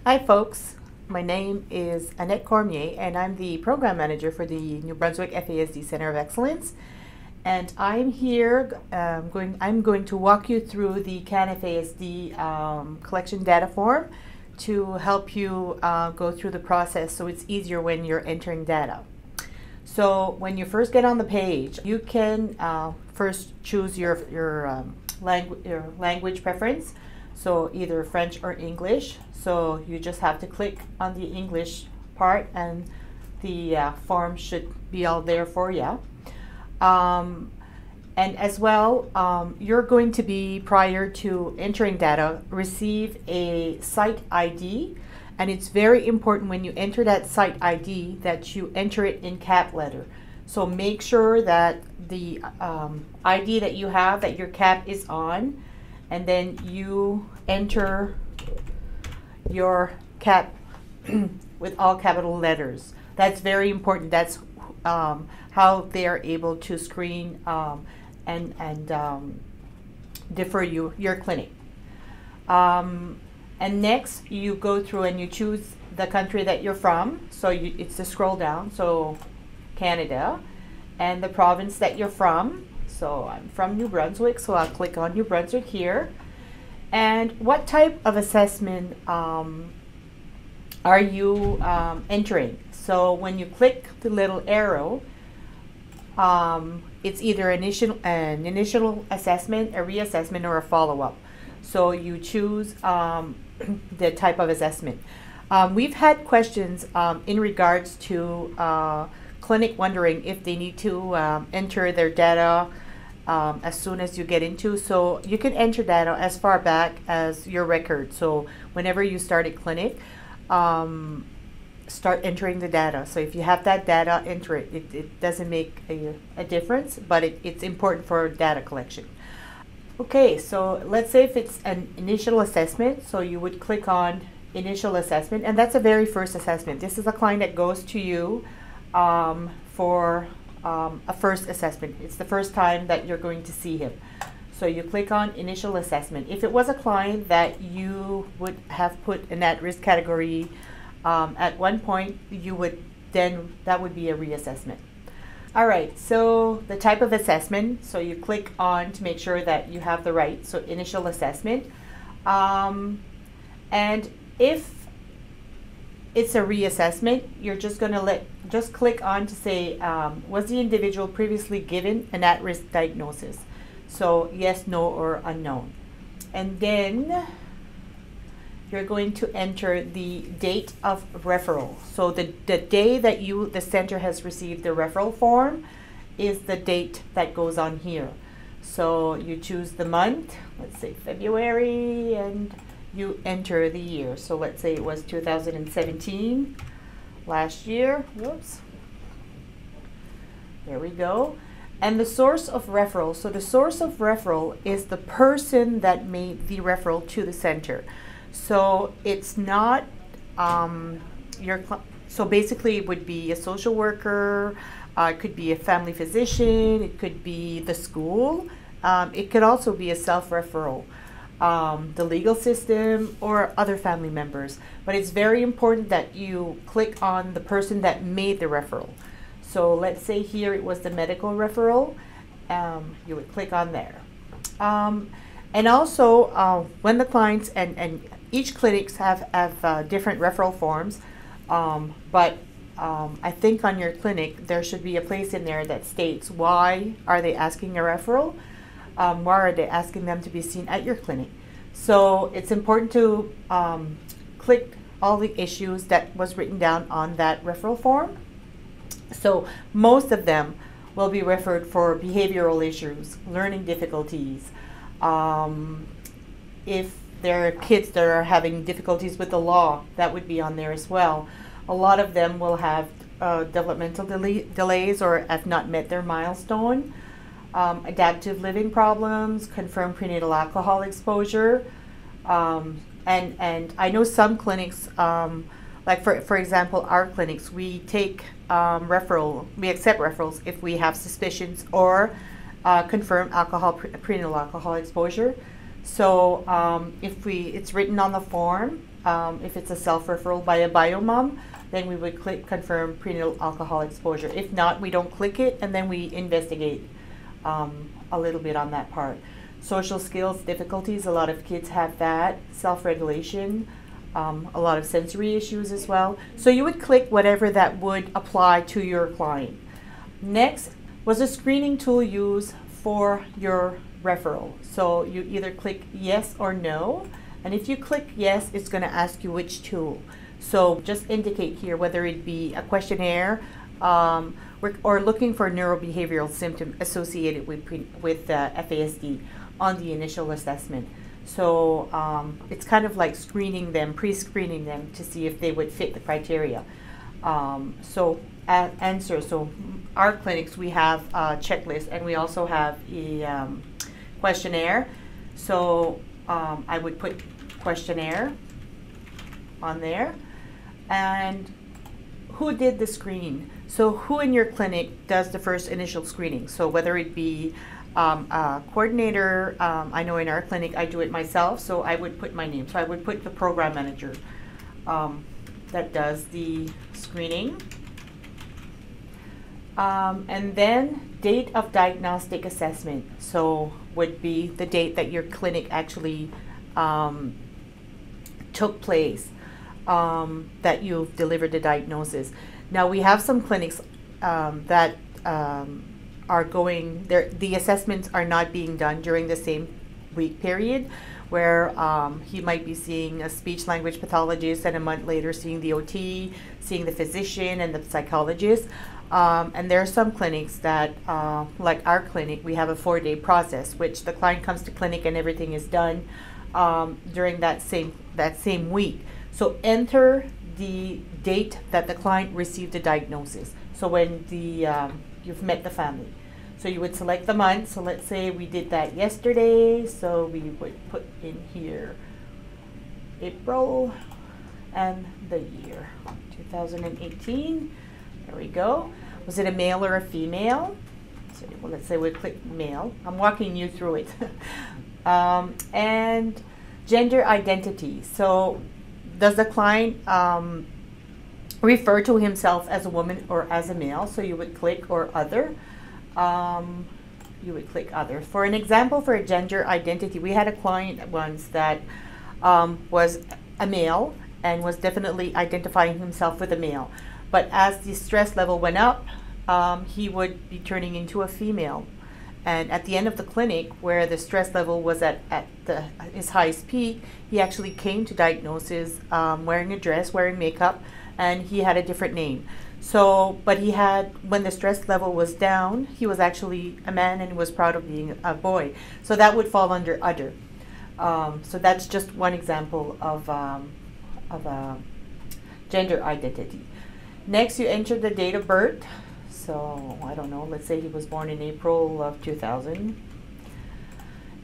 Hi folks, my name is Annette Cormier and I'm the Program Manager for the New Brunswick FASD Center of Excellence. And I'm here, I'm going to walk you through the CanFASD collection data form to help you go through the process so it's easier when you're entering data. So when you first get on the page, you can first choose your language preference. So either French or English. So you just have to click on the English part and the form should be all there for you. And as well, you're going to be, prior to entering data, receive a site ID. And it's very important when you enter that site ID that you enter it in cap letter. So make sure that the ID that you have, that your cap is on, and then you enter your cap with all capital letters. That's very important. That's how they are able to screen and defer your clinic. And next, you go through and you choose the country that you're from. So it's the scroll down, so Canada, and the province that you're from. So I'm from New Brunswick, so I'll click on New Brunswick here. And what type of assessment are you entering? So when you click the little arrow, it's either an initial assessment, a reassessment, or a follow-up. So you choose the type of assessment. We've had questions in regards to clinic wondering if they need to enter their data as soon as you get into. So you can enter data as far back as your record. So whenever you start a clinic, start entering the data. So if you have that data, enter it. It doesn't make a difference, but it's important for data collection. Okay, so let's say if it's an initial assessment, so you would click on initial assessment, and that's a very first assessment. This is a client that goes to you for a first assessment. It's the first time that you're going to see him. So you click on initial assessment. If it was a client that you would have put in that risk category at one point, that would be a reassessment. All right, so the type of assessment, so you click on to make sure that you have the right, so initial assessment. And if it's a reassessment, you're just going to just click on to say, was the individual previously given an at-risk diagnosis? So yes, no, or unknown. And then you're going to enter the date of referral. So the day that the center has received the referral form is the date that goes on here. So you choose the month, let's say February, and you enter the year. So let's say it was 2017, last year. Whoops. There we go. And the source of referral. So the source of referral is the person that made the referral to the center. So it's not so basically it would be a social worker, it could be a family physician, it could be the school, it could also be a self-referral, the legal system, or other family members. But it's very important that you click on the person that made the referral. So let's say here it was the medical referral, you would click on there. And also when the clients and each clinics have different referral forms, but I think on your clinic there should be a place in there that states why are they asking a referral, why are they asking them to be seen at your clinic. So it's important to click all the issues that was written down on that referral form. So most of them will be referred for behavioral issues, learning difficulties. If there are kids that are having difficulties with the law, that would be on there as well. A lot of them will have developmental delays or have not met their milestone, adaptive living problems, confirmed prenatal alcohol exposure, and I know some clinics, like for example, our clinics, we take we accept referrals if we have suspicions or confirmed prenatal alcohol exposure. So if it's written on the form, If it's a self-referral by a biomom, then we would click confirm prenatal alcohol exposure. If not, we don't click it, and then we investigate a little bit on that part. Social skills difficulties, a lot of kids have that. Self-regulation, a lot of sensory issues as well. So you would click whatever that would apply to your client. Next, was a screening tool used for your referral? So you either click yes or no, and if you click yes, it's going to ask you which tool. So just indicate here whether it be a questionnaire or looking for neurobehavioral symptom associated with FASD on the initial assessment. So it's kind of like screening them, pre-screening them to see if they would fit the criteria. Answer. So our clinics, we have a checklist, and we also have a questionnaire. So I would put questionnaire on there. And who did the screening? So who in your clinic does the first initial screening? So whether it be a coordinator, I know in our clinic I do it myself, so I would put my name. So I would put the program manager that does the screening. And then date of diagnostic assessment. So would be the date that your clinic actually took place, that you've delivered the diagnosis. Now we have some clinics that are going, the assessments are not being done during the same week period, where he might be seeing a speech language pathologist and a month later seeing the OT, seeing the physician and the psychologist. And there are some clinics that, like our clinic, we have a 4-day process, which the client comes to clinic and everything is done during that same week. So enter the date that the client received the diagnosis. So when you've met the family. So you would select the month. So let's say we did that yesterday. So we would put in here April and the year 2018. There we go. Was it a male or a female? So, well, let's say we click male. I'm walking you through it. And gender identity. So does the client refer to himself as a woman or as a male? So you would click or other. You would click other. For an example, for a gender identity, we had a client once that was a male and was definitely identifying himself with a male. But as the stress level went up, he would be turning into a female. And at the end of the clinic, where the stress level was at his highest peak, he actually came to diagnosis wearing a dress, wearing makeup, and he had a different name. So, but he had, when the stress level was down, he was actually a man and was proud of being a boy. So that would fall under other. So that's just one example of gender identity. Next, you enter the date of birth. So, I don't know, let's say he was born in April of 2000.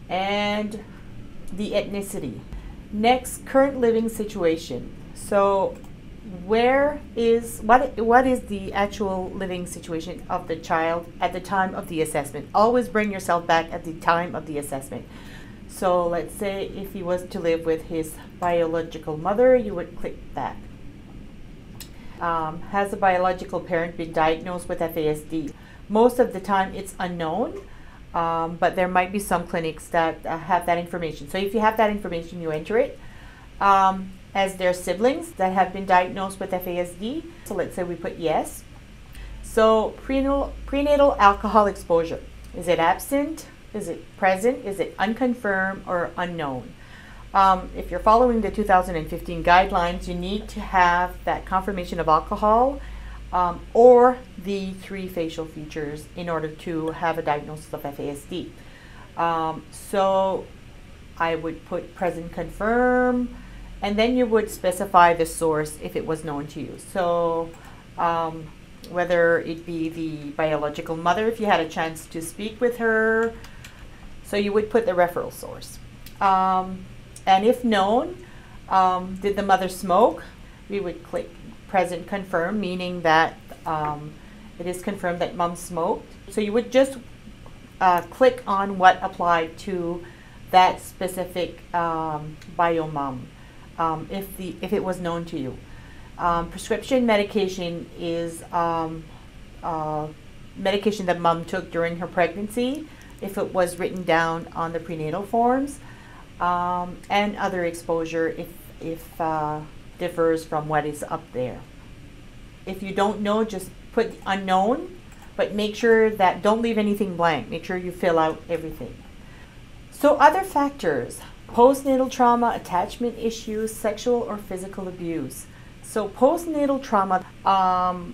And the ethnicity. Next, current living situation. So, what is the actual living situation of the child at the time of the assessment? Always bring yourself back at the time of the assessment. So, let's say if he was to live with his biological mother, you would click that. Has a biological parent been diagnosed with FASD? Most of the time it's unknown, but there might be some clinics that have that information. So if you have that information, you enter it. As their siblings that have been diagnosed with FASD, so let's say we put yes. So prenatal alcohol exposure. Is it absent? Is it present? Is it unconfirmed or unknown? If you're following the 2015 guidelines, you need to have that confirmation of alcohol or the 3 facial features in order to have a diagnosis of FASD. So I would put present confirm, and then you would specify the source if it was known to you. So whether it be the biological mother, if you had a chance to speak with her, so you would put the referral source. And if known, did the mother smoke? We would click present confirm, meaning that it is confirmed that mom smoked. So you would just click on what applied to that specific biomom. if it was known to you. Prescription medication is medication that mom took during her pregnancy, if it was written down on the prenatal forms, and other exposure if differs from what is up there. If you don't know, just put unknown, but make sure that don't leave anything blank. Make sure you fill out everything. So other factors: postnatal trauma, attachment issues, sexual or physical abuse. So postnatal trauma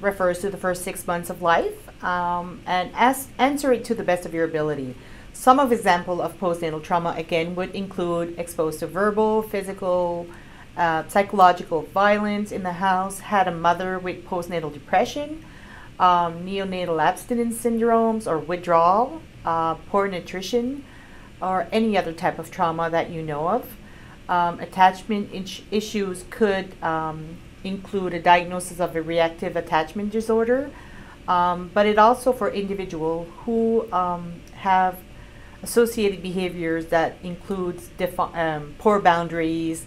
refers to the first 6 months of life, and answer it to the best of your ability. Some of example of postnatal trauma again would include exposed to verbal, physical, psychological violence in the house, had a mother with postnatal depression, neonatal abstinence syndromes or withdrawal, poor nutrition, or any other type of trauma that you know of. Attachment issues could include a diagnosis of a reactive attachment disorder, but it also for individuals who have associated behaviors that includes poor boundaries,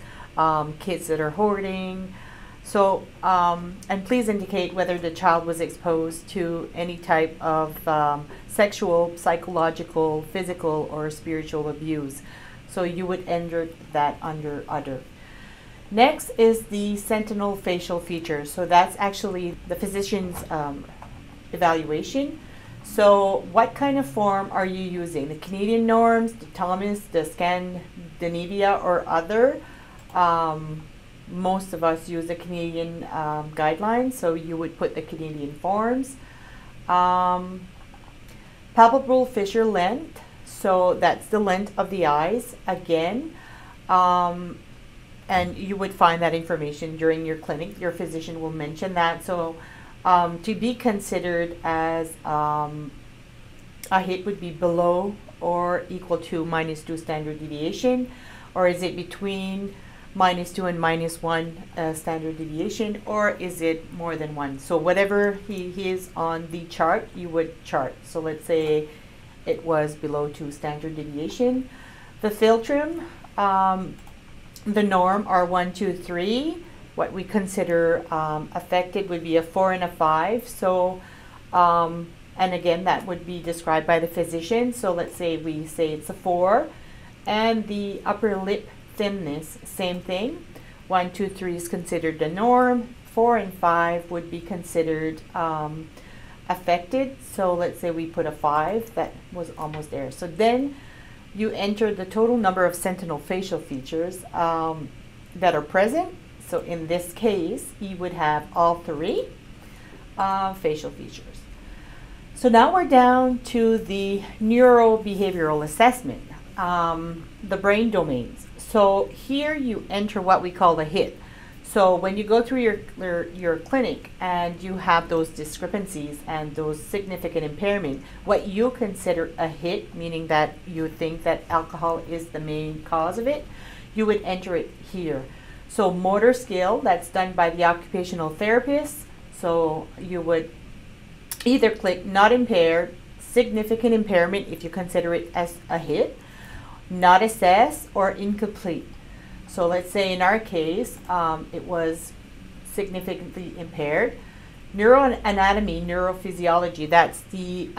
kids that are hoarding. So, and please indicate whether the child was exposed to any type of sexual, psychological, physical, or spiritual abuse. So you would enter that under other. Next is the sentinel facial features. So that's actually the physician's evaluation. So what kind of form are you using? The Canadian norms, the Thomas, the Scandinavia, or other? Most of us use the Canadian guidelines, so you would put the Canadian forms. Palpable fissure length, so that's the length of the eyes again. And you would find that information during your clinic. Your physician will mention that. So to be considered as a hit would be below or equal to -2 standard deviation, or is it between -2 and -1 standard deviation, or is it more than one? So whatever he is on the chart, you would chart. So let's say it was below 2 standard deviation. The philtrum, the norm are 1, 2, 3. What we consider affected would be a 4 and a 5. So, and again, that would be described by the physician. So let's say we say it's a 4. And the upper lip thinness, same thing. 1, 2, 3 is considered the norm. 4 and 5 would be considered affected. So let's say we put a 5. That was almost there. So then you enter the total number of sentinel facial features that are present. So in this case, you would have all 3 facial features. So now we're down to the neurobehavioral assessment, the brain domains. So here you enter what we call the HIT. So when you go through your clinic and you have those discrepancies and those significant impairment, what you consider a HIT, meaning that you think that alcohol is the main cause of it, you would enter it here. So motor skill, that's done by the occupational therapist. So you would either click not impaired, significant impairment if you consider it as a HIT, not assessed, or incomplete. So let's say in our case, it was significantly impaired. Neuroanatomy, neurophysiology, that's the,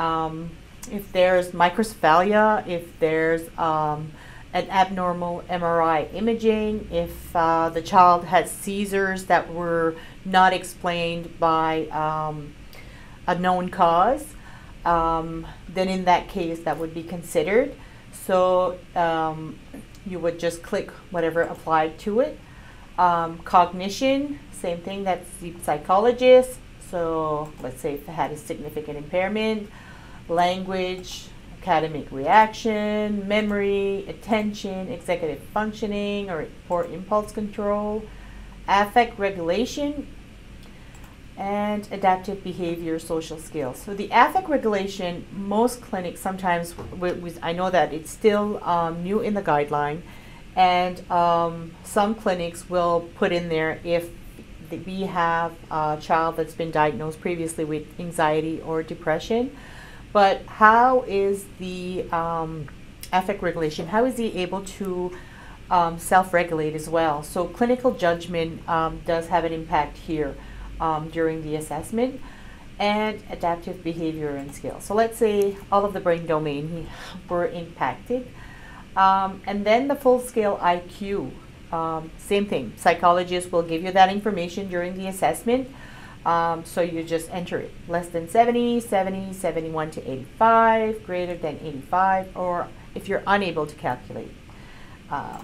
if there's microcephalia, if there's an abnormal MRI imaging, if the child had seizures that were not explained by a known cause, then in that case that would be considered. So you would just click whatever applied to it. Cognition, same thing, that's the psychologist. So let's say if it had a significant impairment. Language, academic reaction, memory, attention, executive functioning, or poor impulse control, affect regulation, and adaptive behavior, social skills. So the affect regulation, most clinics sometimes, I know that it's still new in the guideline, and some clinics will put in there if we have a child that's been diagnosed previously with anxiety or depression. But how is the affect regulation, how is he able to self-regulate as well. So clinical judgment does have an impact here during the assessment, and adaptive behavior and skills. So let's say all of the brain domain were impacted. And then the full-scale IQ, same thing. Psychologists will give you that information during the assessment. So you just enter it. Less than 70, 70, 71 to 85, greater than 85, or if you're unable to calculate.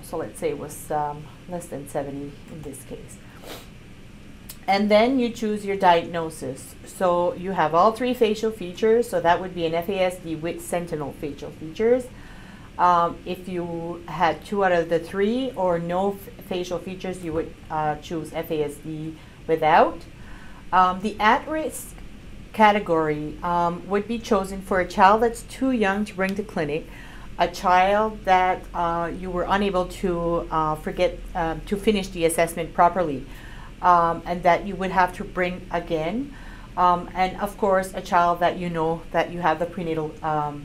So let's say it was less than 70 in this case. And then you choose your diagnosis. So you have all three facial features. So that would be an FASD with sentinel facial features. If you had 2 out of the 3 or no facial features, you would choose FASD without. The at-risk category would be chosen for a child that's too young to bring to clinic, a child that you were unable to to finish the assessment properly, and that you would have to bring again, and of course a child that you know that you have the prenatal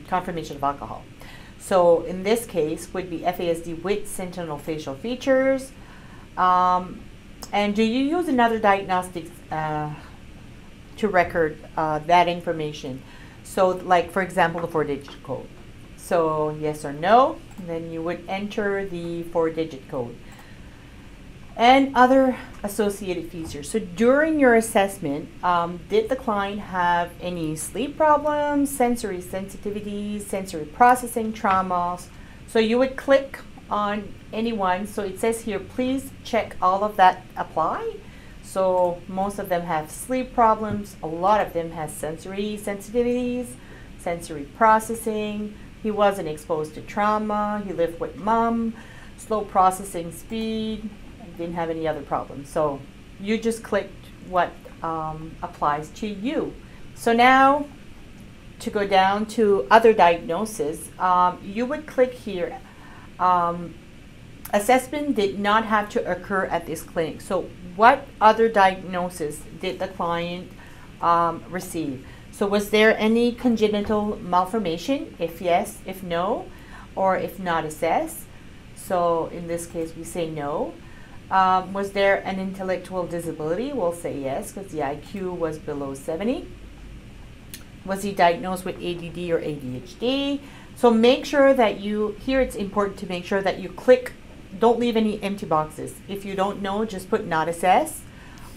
confirmation of alcohol. So in this case would be FASD with sentinel facial features. And do you use another diagnostic to record that information? So like for example the 4-digit code. So yes or no, and then you would enter the 4-digit code. And other associated features. So during your assessment, did the client have any sleep problems, sensory sensitivities, sensory processing traumas? So you would click on any one. So it says here, please check all of that apply. So most of them have sleep problems. A lot of them have sensory sensitivities, sensory processing. He wasn't exposed to trauma. He lived with mom. Slow processing speed. Didn't have any other problems. So you just clicked what applies to you. So now to go down to other diagnoses, you would click here. Assessment did not have to occur at this clinic. So what other diagnosis did the client receive? So was there any congenital malformation? If yes, if no, or if not, assess. So in this case we say no. Was there an intellectual disability? We'll say yes, because the IQ was below 70. Was he diagnosed with ADD or ADHD? So make sure that here it's important to make sure that you click, don't leave any empty boxes. If you don't know, just put not assess.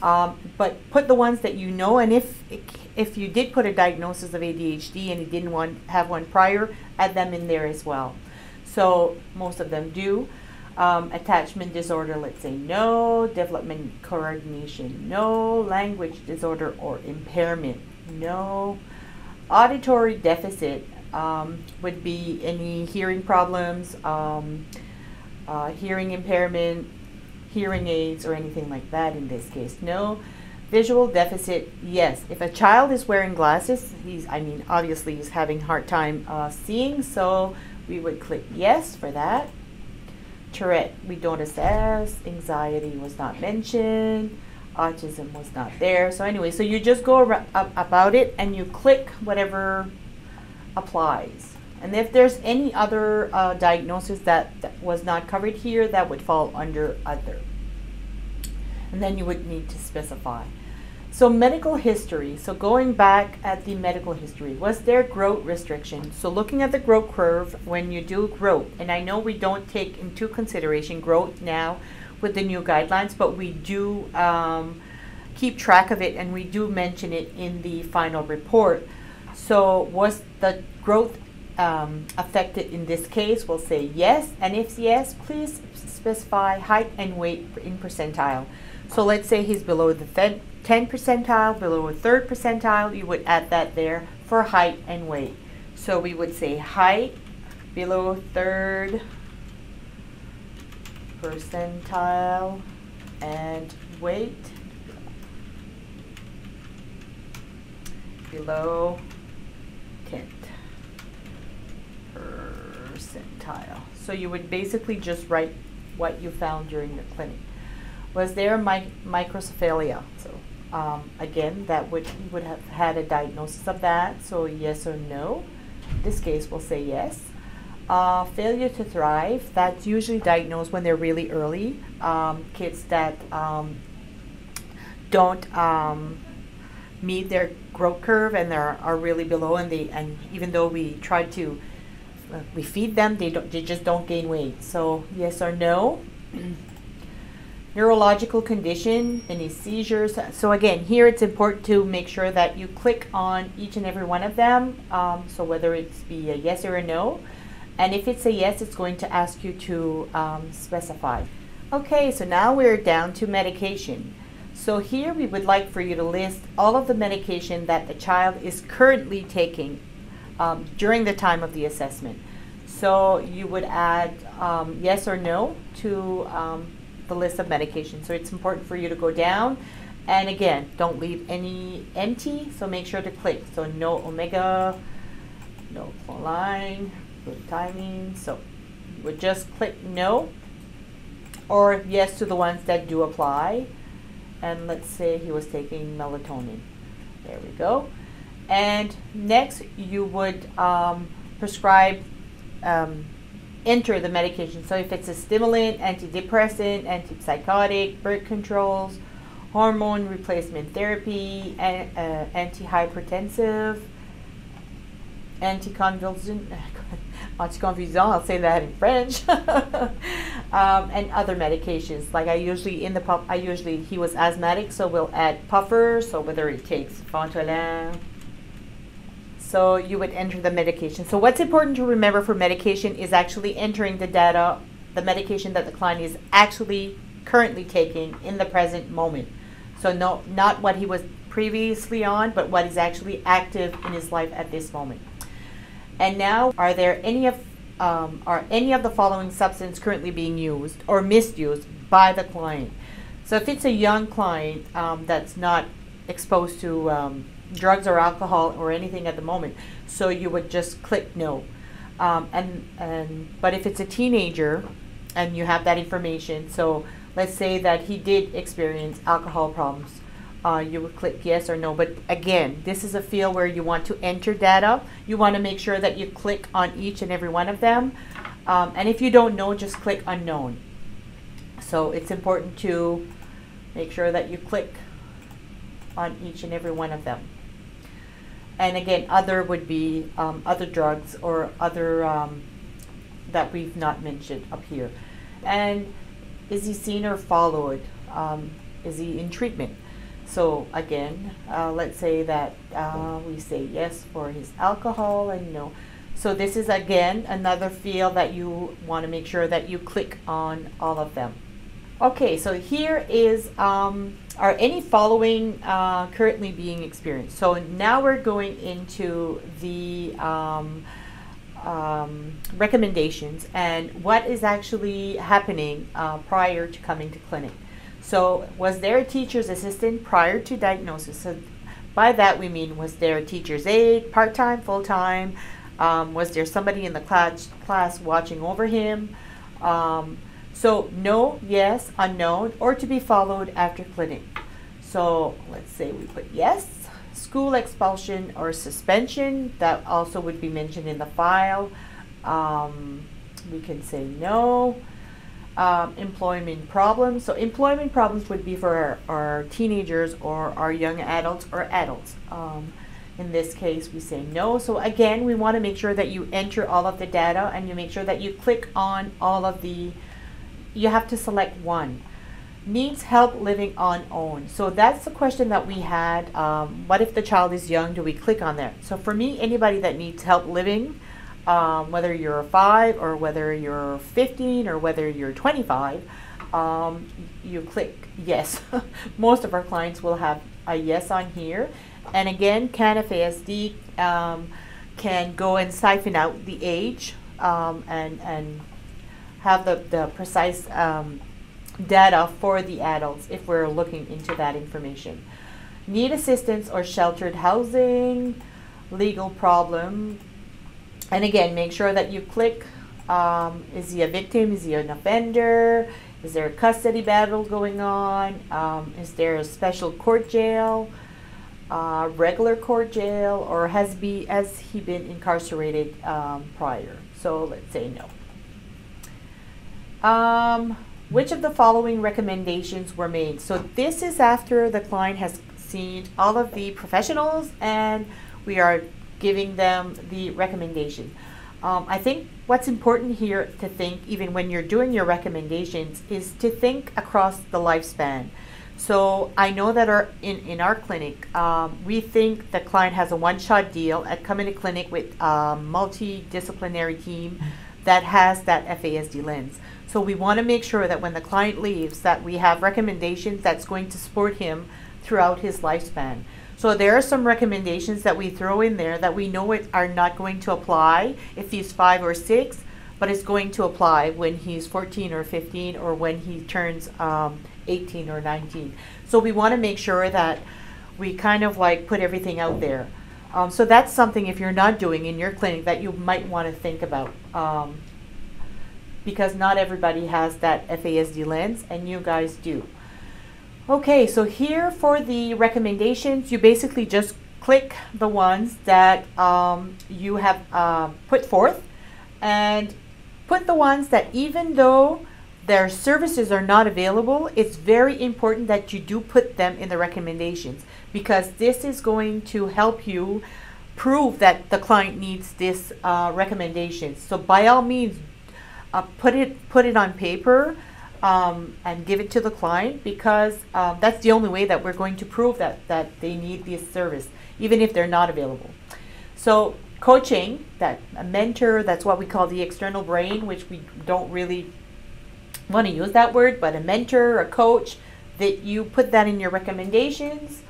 But put the ones that you know, and if you did put a diagnosis of ADHD and you didn't have one prior, add them in there as well. So most of them do. Attachment disorder, let's say no. Development coordination, no. Language disorder or impairment, no. Auditory deficit would be any hearing problems, hearing impairment, hearing aids, or anything like that. In this case, no. Visual deficit, yes. If a child is wearing glasses, obviously he's having a hard time seeing, so we would click yes for that. Tourette, we don't assess. Anxiety was not mentioned. Autism was not there. So anyway, so you just go about it and you click whatever applies. And if there's any other diagnosis that was not covered here, that would fall under other. And then you would need to specify. So medical history. So going back at the medical history, was there growth restriction? So looking at the growth curve, when you do growth, and I know we don't take into consideration growth now with the new guidelines, but we do keep track of it and we do mention it in the final report. So was the growth affected in this case? We'll say yes, and if yes, please specify height and weight in percentile. So let's say he's below the 10th percentile, below a 3rd percentile, you would add that there for height and weight. So we would say height below 3rd percentile and weight below 10th percentile. So you would basically just write what you found during the clinic. Was there microcephalia? So again, you would have had a diagnosis of that. So yes or no. In this case, we'll say yes. Failure to thrive, that's usually diagnosed when they're really early. Kids that don't meet their growth curve and are really below, and even though we try to we feed them, they just don't gain weight. So yes or no. Neurological condition, any seizures. So again, here it's important to make sure that you click on each and every one of them. So whether it's be a yes or a no. And if it's a yes, it's going to ask you to specify. Okay, so now we're down to medication. So here we would like for you to list all of the medication that the child is currently taking during the time of the assessment. So you would add yes or no to the list of medication. So it's important for you to go down. And again, don't leave any empty, so make sure to click. So no omega, no choline, good timing. So you would just click no or yes to the ones that do apply. And let's say he was taking melatonin. There we go. And next you would prescribe, enter the medication. So if it's a stimulant, antidepressant, antipsychotic, birth controls, hormone replacement therapy, antihypertensive, anticonvulsant, anticonvulsant, I'll say that in French, and other medications. Like he was asthmatic, so we'll add puffer, so whether it takes Ventolin. So you would enter the medication. So what's important to remember for medication is actually entering the data, the medication that the client is actually currently taking in the present moment. So no, not what he was previously on, but what is actually active in his life at this moment. And now, are any of the following substances currently being used or misused by the client? So if it's a young client that's not exposed to drugs or alcohol or anything at the moment, so you would just click no. But if it's a teenager and you have that information, so let's say that he did experience alcohol problems, you would click yes or no. But again, this is a field where you want to enter data. You want to make sure that you click on each and every one of them. And if you don't know, just click unknown. So it's important to make sure that you click on each and every one of them. And again, other would be other drugs or other that we've not mentioned up here. And is he seen or followed? Is he in treatment? So again, let's say that we say yes for his alcohol and no. So this is again another field that you want to make sure that you click on all of them. Okay, so here is are any following currently being experienced? So now we're going into the recommendations and what is actually happening prior to coming to clinic. So was there a teacher's assistant prior to diagnosis? So by that we mean, was there a teacher's aide, part-time, full-time? Was there somebody in the class watching over him? So no, yes, unknown, or to be followed after clinic. So let's say we put yes. School expulsion or suspension, that also would be mentioned in the file. We can say no. Employment problems. So employment problems would be for our teenagers or our young adults or adults. In this case, we say no. So again, we want to make sure that you enter all of the data and you make sure that you click on all of the, you have to select one. Needs help living on own. So that's the question that we had. What if the child is young? Do we click on that? So for me, anybody that needs help living, whether you're 5 or whether you're 15 or whether you're 25, you click yes. Most of our clients will have a yes on here. And again, CanFASD can go and siphon out the age and have the precise data for the adults if we're looking into that information. Need assistance or sheltered housing, legal problem. And again, make sure that you click, is he a victim? Is he an offender? Is there a custody battle going on? Is there a special court jail, regular court jail, or has he been incarcerated prior? So let's say no. Which of the following recommendations were made? So this is after the client has seen all of the professionals and we are giving them the recommendation. I think what's important here to think, even when you're doing your recommendations, is to think across the lifespan. So I know that in our clinic, we think the client has a one-shot deal at coming to clinic with a multidisciplinary team that has that FASD lens. So we want to make sure that when the client leaves, that we have recommendations that's going to support him throughout his lifespan. So there are some recommendations that we throw in there that we know are not going to apply if he's 5 or 6, but it's going to apply when he's 14 or 15 or when he turns 18 or 19. So we want to make sure that we kind of like put everything out there. So that's something, if you're not doing in your clinic, that you might want to think about, because not everybody has that FASD lens, and you guys do. Okay, so here for the recommendations, you basically just click the ones that you have put forth, and put the ones that, even though their services are not available, it's very important that you do put them in the recommendations, because this is going to help you prove that the client needs this recommendation. So by all means, put it on paper and give it to the client, because that's the only way that we're going to prove that they need this service, even if they're not available. So coaching, that a mentor, that's what we call the external brain, which we don't really want to use that word, but a mentor, a coach, that you put that in your recommendations.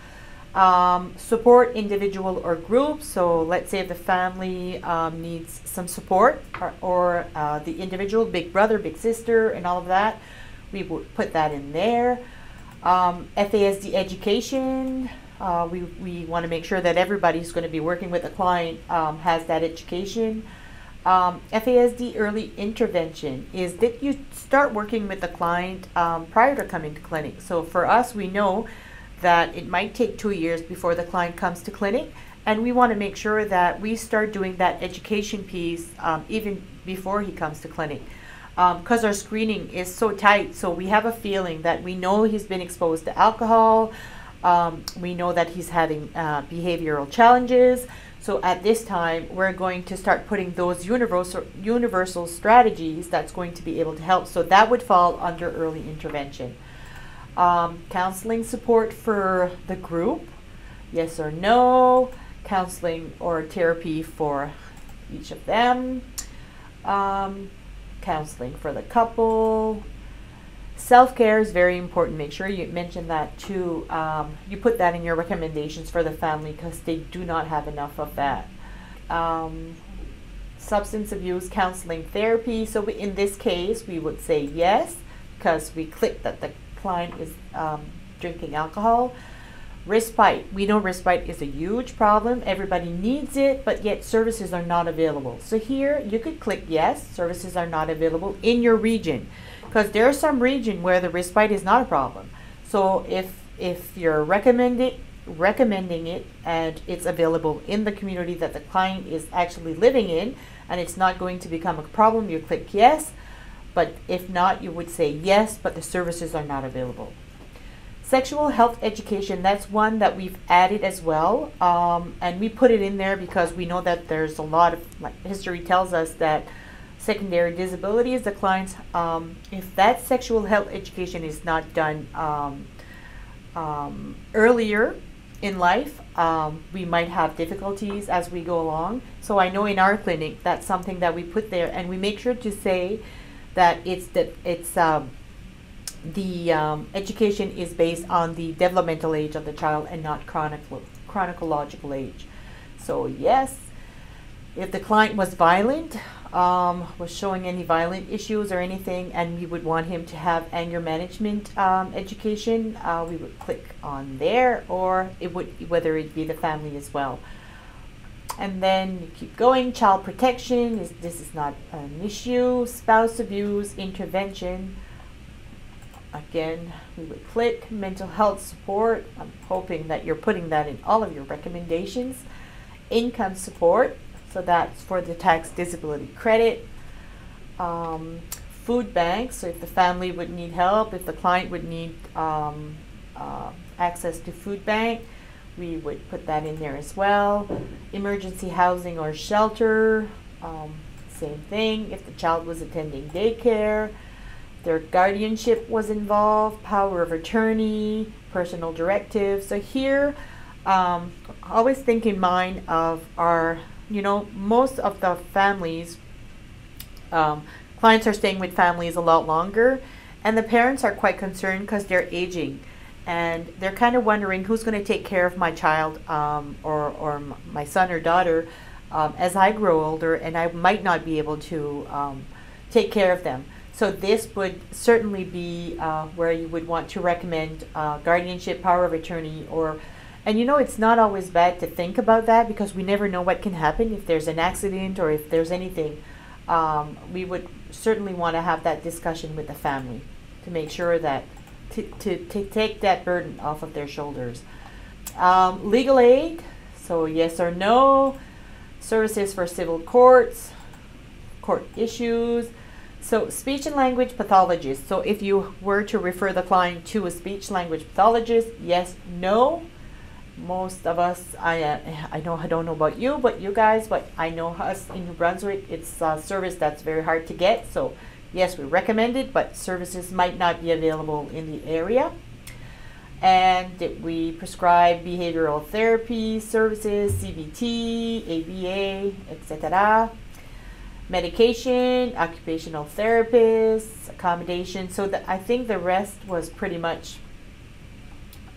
Support individual or group. So let's say if the family needs some support, or the individual, big brother, big sister, and all of that, we would put that in there. FASD education. We want to make sure that everybody's going to be working with a client has that education. FASD early intervention is that you start working with the client prior to coming to clinic. So for us, we know that it might take 2 years before the client comes to clinic, and we want to make sure that we start doing that education piece even before he comes to clinic, because our screening is so tight. So we have a feeling that we know he's been exposed to alcohol, we know that he's having behavioral challenges. So at this time, we're going to start putting those universal strategies that's going to be able to help. So that would fall under early intervention. Counseling support for the group, yes or no. Counseling or therapy for each of them. Counseling for the couple. Self-care is very important. Make sure you mention that too. You put that in your recommendations for the family, because they do not have enough of that. Substance abuse counseling therapy. So in this case, we would say yes, because we clicked that the client is drinking alcohol. Respite. We know respite is a huge problem. Everybody needs it, but yet services are not available. So here you could click yes, services are not available in your region, because there's some region where the respite is not a problem. So if you're recommending it and it's available in the community that the client is actually living in, and it's not going to become a problem, you click yes. But if not, you would say yes, but the services are not available. Sexual health education, that's one that we've added as well, and we put it in there because we know that there's a lot of, like, history tells us that secondary disabilities, the clients, if that sexual health education is not done earlier in life, we might have difficulties as we go along. So I know in our clinic, that's something that we put there, and we make sure to say that the education is based on the developmental age of the child and not chronological age. So yes, if the client was violent, was showing any violent issues or anything, and we would want him to have anger management education, we would click on there, or it would, whether it be the family as well. And then you keep going. Child protection, this is not an issue. Spouse abuse intervention, again, we would click. Mental health support, I'm hoping that you're putting that in all of your recommendations. Income support, So that's for the tax disability credit. Food banks, so if the family would need help, if the client would need access to food bank, we would put that in there as well. Emergency housing or shelter, same thing. If the child was attending daycare, their guardianship was involved, power of attorney, personal directive. So here, always think in mind of our, most of the families, clients are staying with families a lot longer, and the parents are quite concerned because they're aging, and they're kind of wondering who's going to take care of my child or my son or daughter as I grow older, and I might not be able to take care of them. So this would certainly be where you would want to recommend guardianship, power of attorney, and it's not always bad to think about that, because we never know what can happen if there's an accident or if there's anything. We would certainly want to have that discussion with the family to make sure that to take that burden off of their shoulders. Legal aid, so yes or no. Services for civil courts, court issues. So speech and language pathologist. So if you were to refer the client to a speech language pathologist, yes, no. Most of us, I don't know about you, but you guys, but I know us in New Brunswick, it's a service that's very hard to get. So yes, we recommend it, but services might not be available in the area. And we prescribe behavioral therapy services, CBT, ABA, etc. Medication, occupational therapists, accommodation. So I think the rest was pretty much.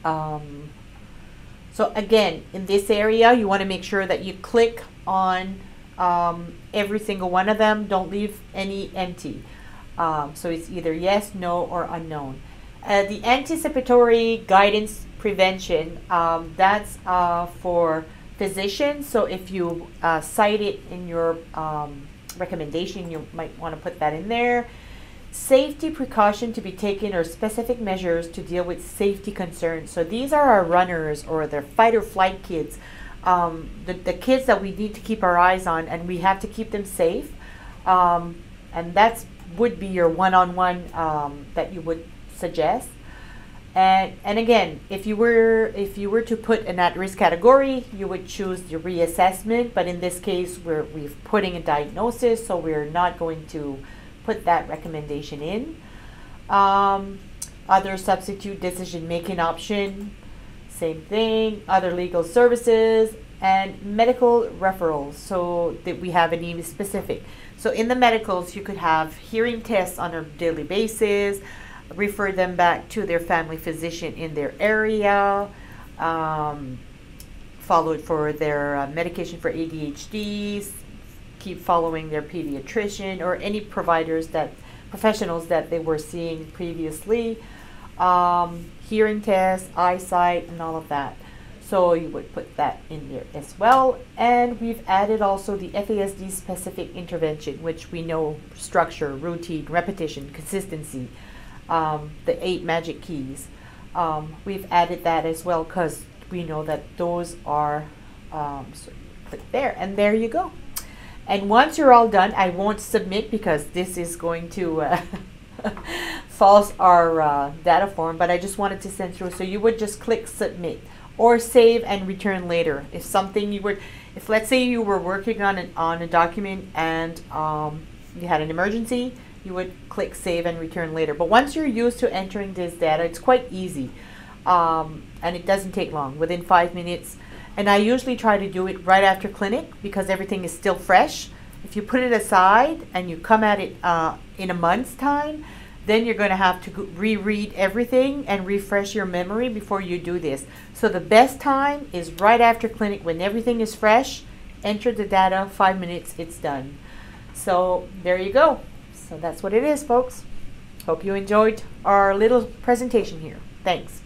So again, in this area, you want to make sure that you click on every single one of them. Don't leave any empty. So it's either yes, no, or unknown. The anticipatory guidance prevention, that's for physicians. So if you cite it in your recommendation, you might want to put that in there. Safety precaution to be taken or specific measures to deal with safety concerns. So these are our runners or the fight or flight kids, the kids that we need to keep our eyes on, and we have to keep them safe. And that's would be your one-on-one that you would suggest. And again, if you were to put an at-risk category, you would choose the reassessment. But in this case, we're putting a diagnosis, so we're not going to put that recommendation in. Other substitute decision-making option, same thing. Other legal services and medical referrals, so that we have any specific. So in the medicals, you could have hearing tests on a daily basis, refer them back to their family physician in their area, followed for their medication for ADHD, keep following their pediatrician or any professionals that they were seeing previously, hearing tests, eyesight, and all of that. So you would put that in there as well. And we've added also the FASD specific intervention, which we know: structure, routine, repetition, consistency, the 8 magic keys. We've added that as well because we know that those are so click there, and there you go. And once you're all done, I won't submit because this is going to false our data form, but I just wanted to send through. So you would just click submit or save and return later. If something if let's say you were working on a document and you had an emergency, you would click save and return later. But once you're used to entering this data, it's quite easy, and it doesn't take long, within 5 minutes. And I usually try to do it right after clinic because everything is still fresh. If you put it aside and you come at it in a month's time, then you're going to have to reread everything and refresh your memory before you do this. So the best time is right after clinic when everything is fresh. Enter the data, 5 minutes, it's done. So there you go. So that's what it is, folks. Hope you enjoyed our little presentation here. Thanks.